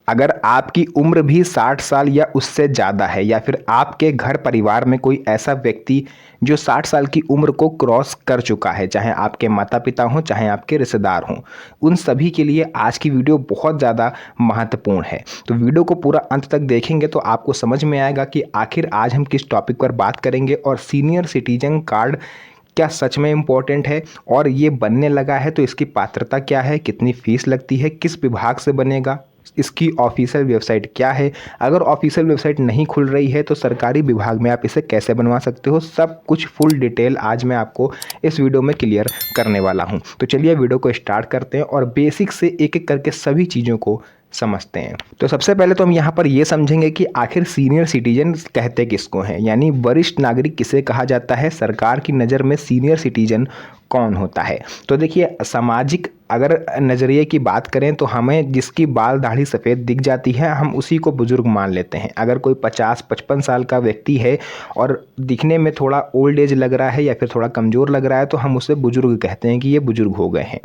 अगर आपकी उम्र भी 60 साल या उससे ज़्यादा है या फिर आपके घर परिवार में कोई ऐसा व्यक्ति जो 60 साल की उम्र को क्रॉस कर चुका है, चाहे आपके माता पिता हों चाहे आपके रिश्तेदार हों, उन सभी के लिए आज की वीडियो बहुत ज़्यादा महत्वपूर्ण है। तो वीडियो को पूरा अंत तक देखेंगे तो आपको समझ में आएगा कि आखिर आज हम किस टॉपिक पर बात करेंगे और सीनियर सिटीजन कार्ड क्या सच में इम्पोर्टेंट है और ये बनने लगा है तो इसकी पात्रता क्या है, कितनी फीस लगती है, किस विभाग से बनेगा, इसकी ऑफिशियल वेबसाइट क्या है, अगर ऑफिशियल वेबसाइट नहीं खुल रही है तो सरकारी विभाग में आप इसे कैसे बनवा सकते हो, सब कुछ फुल डिटेल आज मैं आपको इस वीडियो में क्लियर करने वाला हूं। तो चलिए वीडियो को स्टार्ट करते हैं और बेसिक से एक एक करके सभी चीज़ों को समझते हैं। तो सबसे पहले तो हम यहाँ पर ये समझेंगे कि आखिर सीनियर सिटीजन कहते किसको हैं, यानी वरिष्ठ नागरिक किसे कहा जाता है, सरकार की नज़र में सीनियर सिटीजन कौन होता है। तो देखिए, सामाजिक अगर नज़रिए की बात करें तो हमें जिसकी बाल दाढ़ी सफ़ेद दिख जाती है हम उसी को बुज़ुर्ग मान लेते हैं। अगर कोई 50-55 साल का व्यक्ति है और दिखने में थोड़ा ओल्ड एज लग रहा है या फिर थोड़ा कमज़ोर लग रहा है तो हम उसे बुज़ुर्ग कहते हैं कि ये बुज़ुर्ग हो गए हैं।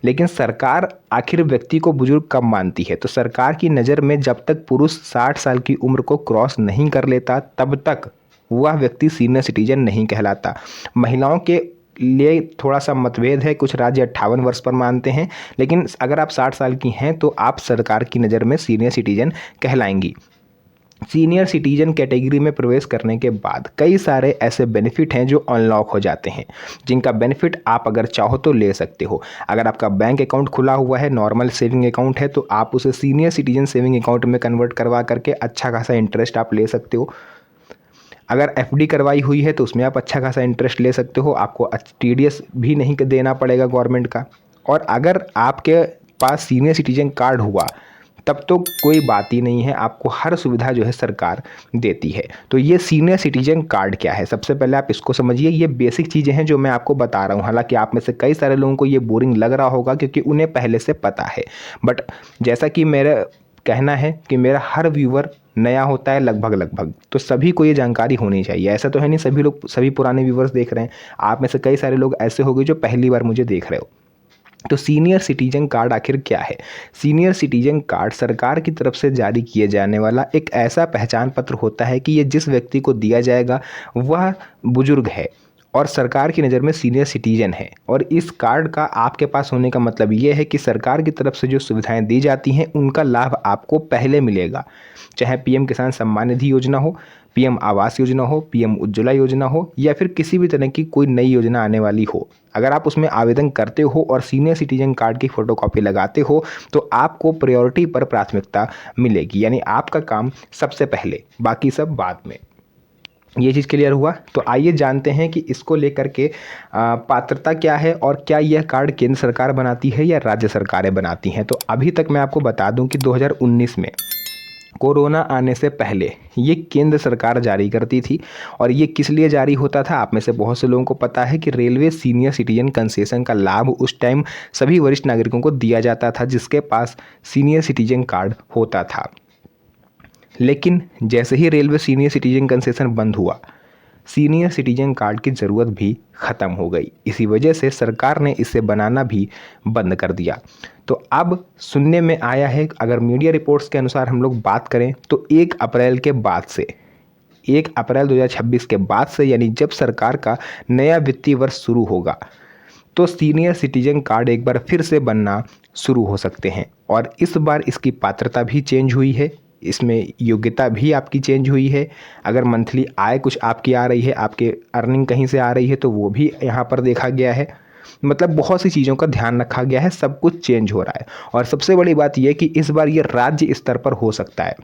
लेकिन सरकार आखिर व्यक्ति को बुजुर्ग कब मानती है, तो सरकार की नज़र में जब तक पुरुष 60 साल की उम्र को क्रॉस नहीं कर लेता तब तक वह व्यक्ति सीनियर सिटीजन नहीं कहलाता। महिलाओं के लिए थोड़ा सा मतभेद है, कुछ राज्य 58 वर्ष पर मानते हैं, लेकिन अगर आप 60 साल की हैं तो आप सरकार की नज़र में सीनियर सिटीजन कहलाएंगी। सीनियर सिटीजन कैटेगरी में प्रवेश करने के बाद कई सारे ऐसे बेनिफिट हैं जो अनलॉक हो जाते हैं, जिनका बेनिफिट आप अगर चाहो तो ले सकते हो। अगर आपका बैंक अकाउंट खुला हुआ है, नॉर्मल सेविंग अकाउंट है, तो आप उसे सीनियर सिटीजन सेविंग अकाउंट में कन्वर्ट करवा करके अच्छा खासा इंटरेस्ट आप ले सकते हो। अगर एफडी करवाई हुई है तो उसमें आप अच्छा खासा इंटरेस्ट ले सकते हो, आपको टीडीएस भी नहीं देना पड़ेगा गवर्नमेंट का। और अगर आपके पास सीनियर सिटीजन कार्ड हुआ तब तो कोई बात ही नहीं है, आपको हर सुविधा जो है सरकार देती है। तो ये सीनियर सिटीजन कार्ड क्या है, सबसे पहले आप इसको समझिए। ये बेसिक चीज़ें हैं जो मैं आपको बता रहा हूँ, हालांकि आप में से कई सारे लोगों को ये बोरिंग लग रहा होगा क्योंकि उन्हें पहले से पता है, बट जैसा कि मेरा कहना है कि मेरा हर व्यूवर नया होता है लगभग, तो सभी को ये जानकारी होनी चाहिए। ऐसा तो है नहीं सभी लोग सभी पुराने व्यूवर्स देख रहे हैं, आप में से कई सारे लोग ऐसे हो गए जो पहली बार मुझे देख रहे हो। तो सीनियर सिटीजन कार्ड आखिर क्या है? सीनियर सिटीजन कार्ड सरकार की तरफ से जारी किए जाने वाला एक ऐसा पहचान पत्र होता है कि ये जिस व्यक्ति को दिया जाएगा वह बुजुर्ग है और सरकार की नज़र में सीनियर सिटीजन है। और इस कार्ड का आपके पास होने का मतलब ये है कि सरकार की तरफ से जो सुविधाएं दी जाती हैं उनका लाभ आपको पहले मिलेगा, चाहे पीएम किसान सम्मान निधि योजना हो, पीएम आवास योजना हो, पीएम उज्ज्वला योजना हो या फिर किसी भी तरह की कोई नई योजना आने वाली हो। अगर आप उसमें आवेदन करते हो और सीनियर सिटीजन कार्ड की फ़ोटोकॉपी लगाते हो तो आपको प्रायोरिटी पर प्राथमिकता मिलेगी, यानी आपका काम सबसे पहले, बाकी सब बाद में। ये चीज़ क्लियर हुआ? तो आइए जानते हैं कि इसको लेकर के पात्रता क्या है और क्या यह कार्ड केंद्र सरकार बनाती है या राज्य सरकारें बनाती हैं। तो अभी तक मैं आपको बता दूं कि 2019 में कोरोना आने से पहले ये केंद्र सरकार जारी करती थी। और ये किस लिए जारी होता था, आप में से बहुत से लोगों को पता है कि रेलवे सीनियर सिटीजन कंसेशन का लाभ उस टाइम सभी वरिष्ठ नागरिकों को दिया जाता था जिसके पास सीनियर सिटीजन कार्ड होता था। लेकिन जैसे ही रेलवे सीनियर सिटीजन कंसेशन बंद हुआ, सीनियर सिटीजन कार्ड की ज़रूरत भी ख़त्म हो गई। इसी वजह से सरकार ने इसे बनाना भी बंद कर दिया। तो अब सुनने में आया है, अगर मीडिया रिपोर्ट्स के अनुसार हम लोग बात करें तो 1 अप्रैल के बाद से, 1 अप्रैल 2026 के बाद से, यानी जब सरकार का नया वित्तीय वर्ष शुरू होगा तो सीनियर सिटीजन कार्ड एक बार फिर से बनना शुरू हो सकते हैं। और इस बार इसकी पात्रता भी चेंज हुई है, इसमें योग्यता भी आपकी चेंज हुई है। अगर मंथली आय कुछ आपकी आ रही है, आपके अर्निंग कहीं से आ रही है तो वो भी यहाँ पर देखा गया है। मतलब बहुत सी चीज़ों का ध्यान रखा गया है, सब कुछ चेंज हो रहा है। और सबसे बड़ी बात यह कि इस बार ये राज्य स्तर पर हो सकता है।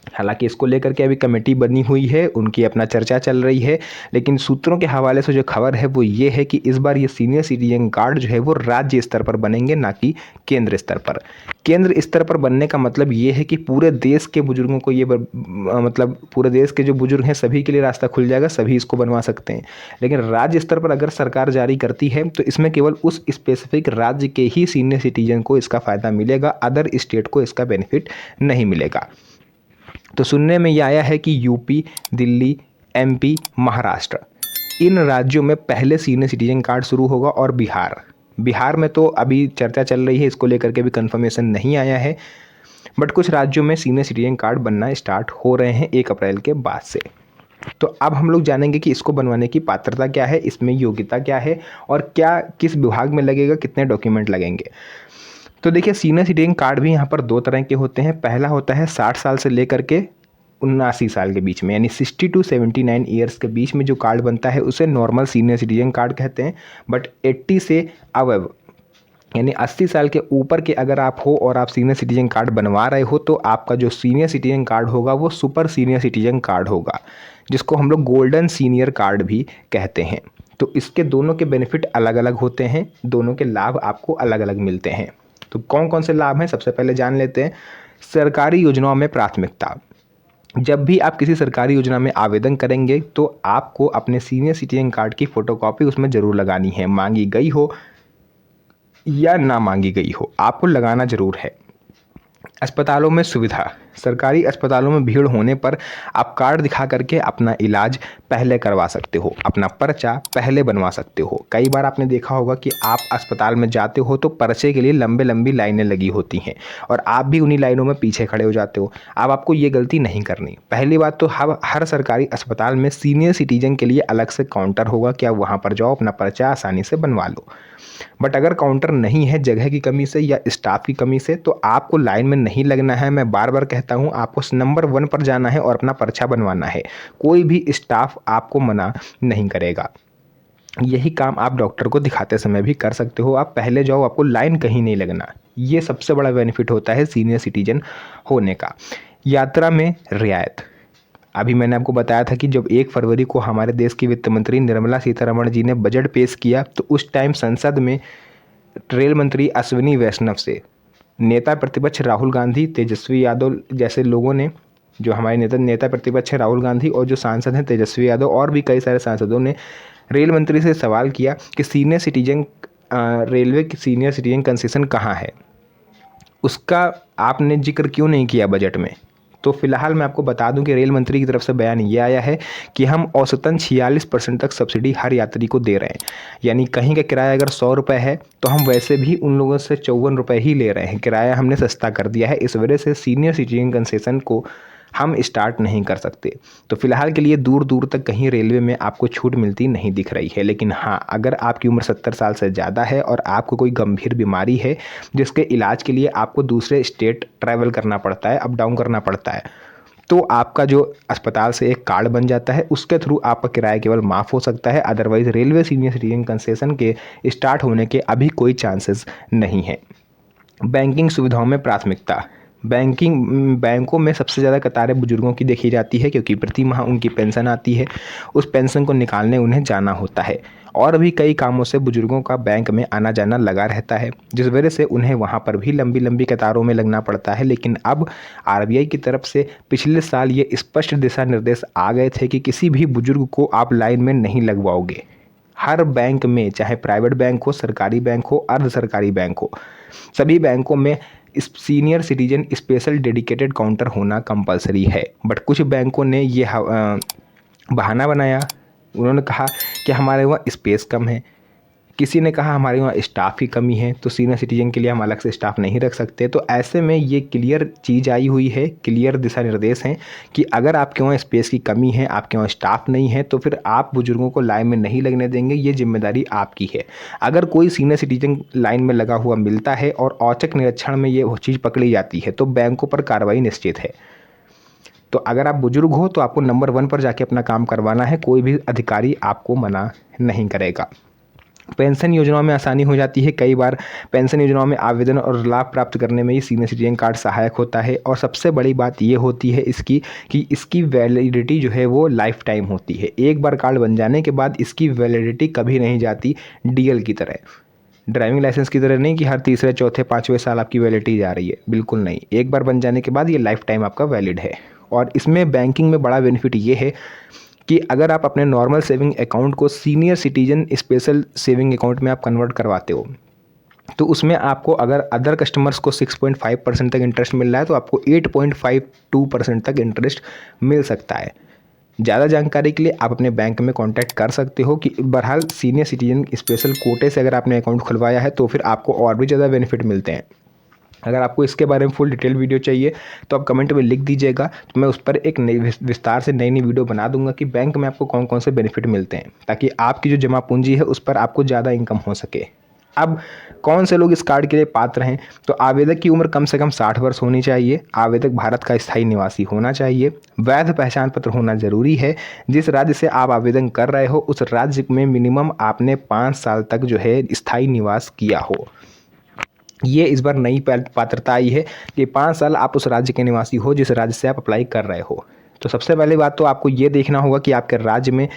हालांकि इसको लेकर के अभी कमेटी बनी हुई है, उनकी अपना चर्चा चल रही है, लेकिन सूत्रों के हवाले से जो खबर है वो ये है कि इस बार ये सीनियर सिटीजन कार्ड जो है वो राज्य स्तर पर बनेंगे, ना कि केंद्र स्तर पर। केंद्र स्तर पर बनने का मतलब ये है कि पूरे देश के बुजुर्गों को ये मतलब पूरे देश के जो बुजुर्ग हैं सभी के लिए रास्ता खुल जाएगा, सभी इसको बनवा सकते हैं। लेकिन राज्य स्तर पर अगर सरकार जारी करती है तो इसमें केवल उस स्पेसिफिक राज्य के ही सीनियर सिटीजन को इसका फ़ायदा मिलेगा, अदर स्टेट को इसका बेनिफिट नहीं मिलेगा। तो सुनने में यह आया है कि यूपी, दिल्ली, एमपी, महाराष्ट्र, इन राज्यों में पहले सीनियर सिटीजन कार्ड शुरू होगा। और बिहार में तो अभी चर्चा चल रही है, इसको लेकर के भी कंफर्मेशन नहीं आया है। बट कुछ राज्यों में सीनियर सिटीजन कार्ड बनना स्टार्ट हो रहे हैं 1 अप्रैल के बाद से। तो अब हम लोग जानेंगे कि इसको बनवाने की पात्रता क्या है, इसमें योग्यता क्या है और क्या किस विभाग में लगेगा, कितने डॉक्यूमेंट लगेंगे। तो देखिए, सीनियर सिटीजन कार्ड भी यहाँ पर 2 तरह के होते हैं। पहला होता है 60 साल से लेकर के 79 साल के बीच में, यानी 60 टू 79 ईयर्स के बीच में जो कार्ड बनता है उसे नॉर्मल सीनियर सिटीजन कार्ड कहते हैं। बट 80 से अबव यानी 80 साल के ऊपर के अगर आप हो और आप सीनियर सिटीजन कार्ड बनवा रहे हो तो आपका जो सीनियर सिटीजन कार्ड होगा वो सुपर सीनियर सिटीजन कार्ड होगा, जिसको हम लोग गोल्डन सीनियर कार्ड भी कहते हैं। तो इसके दोनों के बेनिफिट अलग अलग होते हैं, दोनों के लाभ आपको अलग अलग मिलते हैं। तो कौन कौन से लाभ हैं, सबसे पहले जान लेते हैं। सरकारी योजनाओं में प्राथमिकता। जब भी आप किसी सरकारी योजना में आवेदन करेंगे तो आपको अपने सीनियर सिटीजन कार्ड की फ़ोटोकॉपी उसमें ज़रूर लगानी है, मांगी गई हो या ना मांगी गई हो, आपको लगाना ज़रूर है। अस्पतालों में सुविधा। सरकारी अस्पतालों में भीड़ होने पर आप कार्ड दिखा करके अपना इलाज पहले करवा सकते हो, अपना पर्चा पहले बनवा सकते हो। कई बार आपने देखा होगा कि आप अस्पताल में जाते हो तो पर्चे के लिए लंबे लंबी लाइनें लगी होती हैं और आप भी उन्हीं लाइनों में पीछे खड़े हो जाते हो। अब आपको ये गलती नहीं करनी। पहली बात तो हर सरकारी अस्पताल में सीनियर सिटीजन के लिए अलग से काउंटर होगा कि आप वहाँ पर जाओ, अपना पर्चा आसानी से बनवा लो। बट अगर काउंटर नहीं है जगह की कमी से या स्टाफ की कमी से, तो आपको लाइन में नहीं लगना है। मैं बार बार कहता हूँ, आपको नंबर 1 पर जाना है और अपना पर्चा बनवाना है। कोई भी स्टाफ आपको मना नहीं करेगा। यही काम आप डॉक्टर को दिखाते समय भी कर सकते हो। आप पहले जाओ, आपको लाइन कहीं नहीं लगना। ये सबसे बड़ा बेनिफिट होता है सीनियर सिटीजन होने का। यात्रा में रियायत। अभी मैंने आपको बताया था कि जब 1 फरवरी को हमारे देश की वित्त मंत्री निर्मला सीतारमण जी ने बजट पेश किया तो उस टाइम संसद में रेल मंत्री अश्विनी वैष्णव से नेता प्रतिपक्ष राहुल गांधी, तेजस्वी यादव जैसे लोगों ने, जो हमारे नेता प्रतिपक्ष हैं राहुल गांधी और जो सांसद हैं तेजस्वी यादव और भी कई सारे सांसदों ने रेल मंत्री से सवाल किया कि सीनियर सिटीजन रेलवे की सीनियर सिटीजन कंसेशन कहाँ है, उसका आपने जिक्र क्यों नहीं किया बजट में। तो फिलहाल मैं आपको बता दूं कि रेल मंत्री की तरफ से बयान ये आया है कि हम औसतन 46% तक सब्सिडी हर यात्री को दे रहे हैं। यानी कहीं का किराया अगर 100 रुपये है तो हम वैसे भी उन लोगों से 54 रुपये ही ले रहे हैं। किराया हमने सस्ता कर दिया है। इस वजह से सीनियर सिटीजन कंसेशन को हम स्टार्ट नहीं कर सकते। तो फिलहाल के लिए दूर दूर तक कहीं रेलवे में आपको छूट मिलती नहीं दिख रही है। लेकिन हाँ, अगर आपकी उम्र 70 साल से ज़्यादा है और आपको कोई गंभीर बीमारी है जिसके इलाज के लिए आपको दूसरे स्टेट ट्रैवल करना पड़ता है, अप डाउन करना पड़ता है, तो आपका जो अस्पताल से एक कार्ड बन जाता है, उसके थ्रू आपका किराया केवल माफ़ हो सकता है। Otherwise railway senior citizen concession के स्टार्ट होने के अभी कोई चांसेस नहीं है। बैंकिंग सुविधाओं में प्राथमिकता। बैंकों में सबसे ज़्यादा कतारें बुजुर्गों की देखी जाती है क्योंकि प्रति माह उनकी पेंशन आती है। उस पेंशन को निकालने उन्हें जाना होता है और भी कई कामों से बुजुर्गों का बैंक में आना जाना लगा रहता है, जिस वजह से उन्हें वहाँ पर भी लंबी लंबी कतारों में लगना पड़ता है। लेकिन अब आरबीआई की तरफ से पिछले साल ये स्पष्ट दिशा निर्देश आ गए थे कि किसी भी बुजुर्ग को आप लाइन में नहीं लगवाओगे। हर बैंक में, चाहे प्राइवेट बैंक हो, सरकारी बैंक हो, अर्ध सरकारी बैंक हो, सभी बैंकों में इस senior citizen special dedicated counter होना कंपलसरी है। बट कुछ बैंकों ने ये बहाना बनाया। उन्होंने कहा कि हमारे वहाँ स्पेस कम है, किसी ने कहा हमारे वहाँ स्टाफ की कमी है, तो सीनियर सिटीजन के लिए हम अलग से स्टाफ नहीं रख सकते। तो ऐसे में ये क्लियर चीज़ आई हुई है, क्लियर दिशा निर्देश हैं कि अगर आपके वहाँ स्पेस की कमी है, आपके वहाँ स्टाफ नहीं है, तो फिर आप बुजुर्गों को लाइन में नहीं लगने देंगे। ये जिम्मेदारी आपकी है। अगर कोई सीनियर सिटीजन लाइन में लगा हुआ मिलता है और औचक निरीक्षण में ये चीज़ पकड़ी जाती है तो बैंकों पर कार्रवाई निश्चित है। तो अगर आप बुजुर्ग हो तो आपको नंबर 1 पर जाके अपना काम करवाना है, कोई भी अधिकारी आपको मना नहीं करेगा। पेंशन योजनाओं में आसानी हो जाती है। कई बार पेंशन योजनाओं में आवेदन और लाभ प्राप्त करने में ही सीनियर सिटीजन कार्ड सहायक होता है। और सबसे बड़ी बात ये होती है इसकी कि इसकी वैलिडिटी जो है वो लाइफ टाइम होती है। एक बार कार्ड बन जाने के बाद इसकी वैलिडिटी कभी नहीं जाती, डीएल की तरह, ड्राइविंग लाइसेंस की तरह नहीं कि हर तीसरे चौथे पाँचवें साल आपकी वैलिडिटी जा रही है। बिल्कुल नहीं, एक बार बन जाने के बाद ये लाइफ टाइम आपका वैलिड है। और इसमें बैंकिंग में बड़ा बेनिफिट ये है कि अगर आप अपने नॉर्मल सेविंग अकाउंट को senior citizen special saving account में आप कन्वर्ट करवाते हो तो उसमें आपको, अगर अदर कस्टमर्स को 6.5% तक इंटरेस्ट मिल रहा है तो आपको 8.52% तक इंटरेस्ट मिल सकता है। ज़्यादा जानकारी के लिए आप अपने बैंक में कांटेक्ट कर सकते हो। कि बहरहाल सीनियर सिटीजन स्पेशल कोटे से अगर आपने अकाउंट खुलवाया है तो फिर आपको और भी ज़्यादा बेनिफिट मिलते हैं। अगर आपको इसके बारे में फुल डिटेल वीडियो चाहिए तो आप कमेंट में लिख दीजिएगा, तो मैं उस पर एक नई विस्तार से नई वीडियो बना दूंगा कि बैंक में आपको कौन कौन से बेनिफिट मिलते हैं, ताकि आपकी जो जमा पूंजी है उस पर आपको ज़्यादा इनकम हो सके। अब कौन से लोग इस कार्ड के लिए पात्र हैं, तो आवेदक की उम्र कम से कम 60 वर्ष होनी चाहिए, आवेदक भारत का स्थायी निवासी होना चाहिए, वैध पहचान पत्र होना जरूरी है, जिस राज्य से आप आवेदन कर रहे हो उस राज्य में मिनिमम आपने 5 साल तक जो है स्थायी निवास किया हो। ये इस बार नई पात्रता आई है कि 5 साल आप उस राज्य के निवासी हो जिस राज्य से आप अप्लाई कर रहे हो। तो सबसे पहली बात तो आपको ये देखना होगा कि आपके राज्य में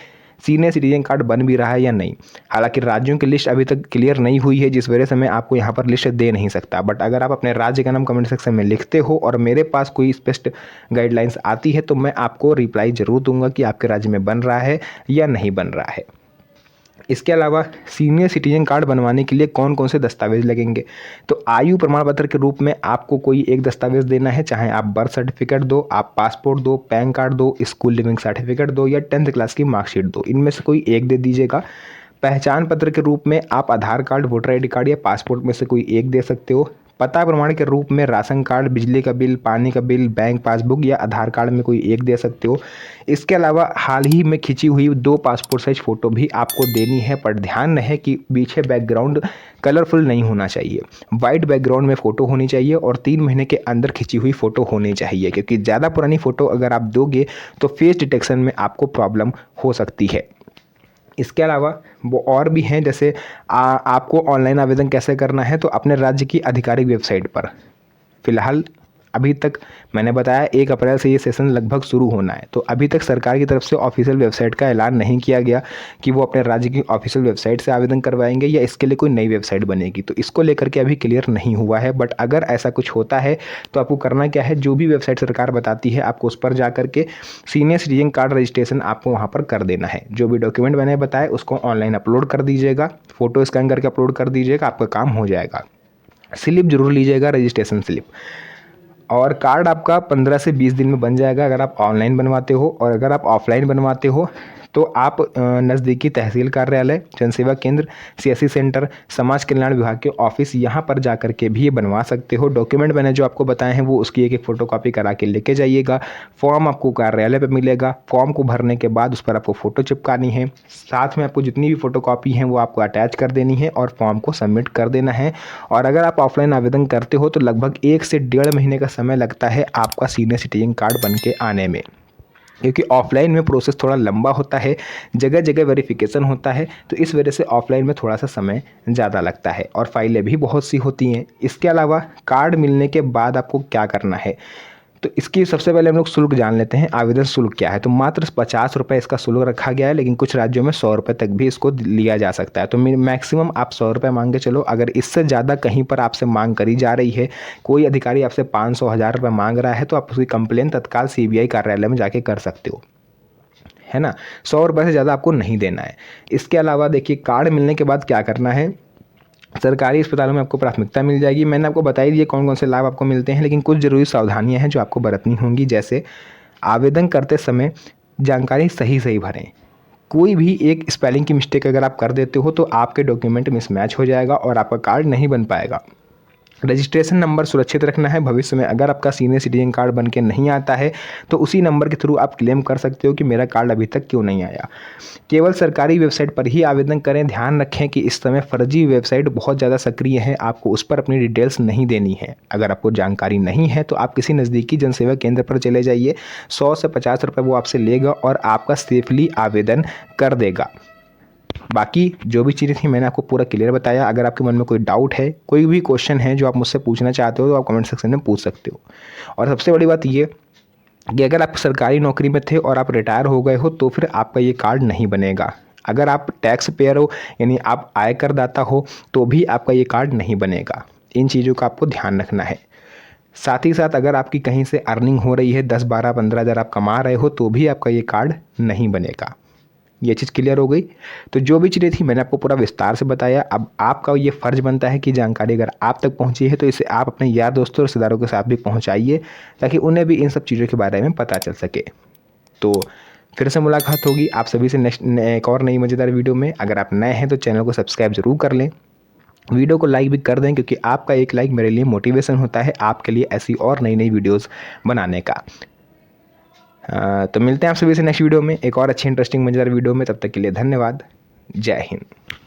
सीनियर सिटीजन कार्ड बन भी रहा है या नहीं। हालांकि राज्यों की लिस्ट अभी तक क्लियर नहीं हुई है, जिस वजह से मैं आपको यहाँ पर लिस्ट दे नहीं सकता, बट अगर आप अपने राज्य का नाम कमेंट सेक्शन में लिखते हो और मेरे पास कोई स्पष्ट गाइडलाइंस आती है तो मैं आपको रिप्लाई ज़रूर दूंगा कि आपके राज्य में बन रहा है या नहीं बन रहा है। इसके अलावा सीनियर सिटीजन कार्ड बनवाने के लिए कौन कौन से दस्तावेज लगेंगे, तो आयु प्रमाण पत्र के रूप में आपको कोई एक दस्तावेज देना है, चाहे आप बर्थ सर्टिफिकेट दो, आप पासपोर्ट दो, पैन कार्ड दो, स्कूल लिविंग सर्टिफिकेट दो या 10th क्लास की मार्कशीट दो, इनमें से कोई एक दे दीजिएगा। पहचान पत्र के रूप में आप Aadhaar card, voter I D card या पासपोर्ट में से कोई एक दे सकते हो। पता प्रमाण के रूप में राशन कार्ड, बिजली का बिल, पानी का बिल, बैंक पासबुक या आधार कार्ड में कोई एक दे सकते हो। इसके अलावा हाल ही में खिंची हुई 2 पासपोर्ट साइज फ़ोटो भी आपको देनी है, पर ध्यान रहे कि पीछे बैकग्राउंड कलरफुल नहीं होना चाहिए। वाइट बैकग्राउंड में फ़ोटो होनी चाहिए और 3 महीने के अंदर खिंची हुई फ़ोटो होनी चाहिए, क्योंकि ज़्यादा पुरानी फ़ोटो अगर आप दोगे तो फेस डिटेक्शन में आपको प्रॉब्लम हो सकती है। इसके अलावा वो और भी हैं, जैसे आपको ऑनलाइन आवेदन कैसे करना है, तो अपने राज्य की आधिकारिक वेबसाइट पर फ़िलहाल अभी तक मैंने बताया 1 अप्रैल से ये सेशन लगभग शुरू होना है, तो अभी तक सरकार की तरफ से ऑफिशियल वेबसाइट का ऐलान नहीं किया गया कि वो अपने राज्य की ऑफिशियल वेबसाइट से आवेदन करवाएंगे या इसके लिए कोई नई वेबसाइट बनेगी, तो इसको लेकर के अभी क्लियर नहीं हुआ है। बट अगर ऐसा कुछ होता है तो आपको करना क्या है, जो भी वेबसाइट सरकार बताती है आपको उस पर जा करके सीनियर सिटीजन कार्ड रजिस्ट्रेशन आपको वहाँ पर कर देना है। जो भी डॉक्यूमेंट मैंने बताया उसको ऑनलाइन अपलोड कर दीजिएगा, फ़ोटो स्कैन करके अपलोड कर दीजिएगा, आपका काम हो जाएगा। स्लिप जरूर लीजिएगा, रजिस्ट्रेशन स्लिप। और कार्ड आपका 15 से 20 दिन में बन जाएगा अगर आप ऑनलाइन बनवाते हो, और अगर आप ऑफलाइन बनवाते हो तो आप नज़दीकी तहसील कार्यालय, जनसेवा केंद्र, सीएससी सेंटर, समाज कल्याण विभाग के ऑफिस यहाँ पर जा कर के भी ये बनवा सकते हो। डॉक्यूमेंट मैंने जो आपको बताए हैं वो उसकी एक फ़ोटोकॉपी करा के लेके जाइएगा। फॉर्म आपको कार्यालय पर मिलेगा, फॉर्म को भरने के बाद उस पर आपको फ़ोटो चिपकानी है, साथ में आपको जितनी भी फ़ोटोकॉपी हैं वो आपको अटैच कर देनी है और फॉर्म को सबमिट कर देना है। और अगर आप ऑफलाइन आवेदन करते हो तो लगभग 1 से 1.5 महीने का समय लगता है आपका सीनियर सिटीजन कार्ड बन के आने में, क्योंकि ऑफलाइन में प्रोसेस थोड़ा लंबा होता है, जगह जगह वेरिफिकेशन होता है, तो इस वजह से ऑफलाइन में थोड़ा सा समय ज़्यादा लगता है और फाइलें भी बहुत सी होती हैं। इसके अलावा कार्ड मिलने के बाद आपको क्या करना है, तो इसकी सबसे पहले हम लोग शुल्क जान लेते हैं। आवेदन शुल्क क्या है, तो मात्र 50 रुपये इसका शुल्क रखा गया है, लेकिन कुछ राज्यों में 100 रुपये तक भी इसको लिया जा सकता है। तो मैक्सिमम आप 100 रुपये मांग के चलो। अगर इससे ज़्यादा कहीं पर आपसे मांग करी जा रही है, कोई अधिकारी आपसे 500 1000 रुपये मांग रहा है, तो आप उसकी कंप्लेन तत्काल CBI कार्यालय में जाके कर सकते हो, है ना। 100 रुपये से ज़्यादा आपको नहीं देना है। इसके अलावा देखिए, कार्ड मिलने के बाद क्या करना है, सरकारी अस्पतालों में आपको प्राथमिकता मिल जाएगी। मैंने आपको बताई दिए कौन कौन से लाभ आपको मिलते हैं, लेकिन कुछ ज़रूरी सावधानियां हैं जो आपको बरतनी होंगी। जैसे आवेदन करते समय जानकारी सही सही भरें। कोई भी एक स्पेलिंग की मिस्टेक अगर आप कर देते हो तो आपके डॉक्यूमेंट मिसमैच हो जाएगा और आपका कार्ड नहीं बन पाएगा। रजिस्ट्रेशन नंबर सुरक्षित रखना है। भविष्य में अगर आपका सीनियर सिटीजन कार्ड बन के नहीं आता है तो उसी नंबर के थ्रू आप क्लेम कर सकते हो कि मेरा कार्ड अभी तक क्यों नहीं आया। केवल सरकारी वेबसाइट पर ही आवेदन करें। ध्यान रखें कि इस समय फर्जी वेबसाइट बहुत ज़्यादा सक्रिय है, आपको उस पर अपनी डिटेल्स नहीं देनी है। अगर आपको जानकारी नहीं है तो आप किसी नज़दीकी जनसेवा केंद्र पर चले जाइए, 100 से 50 रुपये वो आपसे लेगा और आपका सेफली आवेदन कर देगा। बाकी जो भी चीज़ें थी मैंने आपको पूरा क्लियर बताया। अगर आपके मन में कोई डाउट है, कोई भी क्वेश्चन है जो आप मुझसे पूछना चाहते हो, तो आप कमेंट सेक्शन में पूछ सकते हो। और सबसे बड़ी बात ये कि अगर आप सरकारी नौकरी में थे और आप रिटायर हो गए हो तो फिर आपका ये कार्ड नहीं बनेगा। अगर आप टैक्स पेयर हो, यानी आप आयकर दाता हो, तो भी आपका ये कार्ड नहीं बनेगा। इन चीज़ों का आपको ध्यान रखना है। साथ ही साथ अगर आपकी कहीं से अर्निंग हो रही है, 10 12 15 हज़ार आप कमा रहे हो, तो भी आपका ये कार्ड नहीं बनेगा। ये चीज़ क्लियर हो गई। तो जो भी चीज़ें थी मैंने आपको पूरा विस्तार से बताया। अब आपका ये फ़र्ज़ बनता है कि जानकारी अगर आप तक पहुंची है तो इसे आप अपने यार दोस्तों और रिश्तेदारों के साथ भी पहुंचाइए, ताकि उन्हें भी इन सब चीज़ों के बारे में पता चल सके। तो फिर से मुलाकात होगी आप सभी से नेक्स्ट एक और नई मज़ेदार वीडियो में। अगर आप नए हैं तो चैनल को सब्सक्राइब ज़रूर कर लें। वीडियो को लाइक भी कर दें, क्योंकि आपका एक लाइक मेरे लिए मोटिवेशन होता है आपके लिए ऐसी और नई नई वीडियोस बनाने का। तो मिलते हैं आप सभी से नेक्स्ट वीडियो में एक और अच्छी इंटरेस्टिंग मजेदार वीडियो में। तब तक के लिए धन्यवाद। जय हिंद।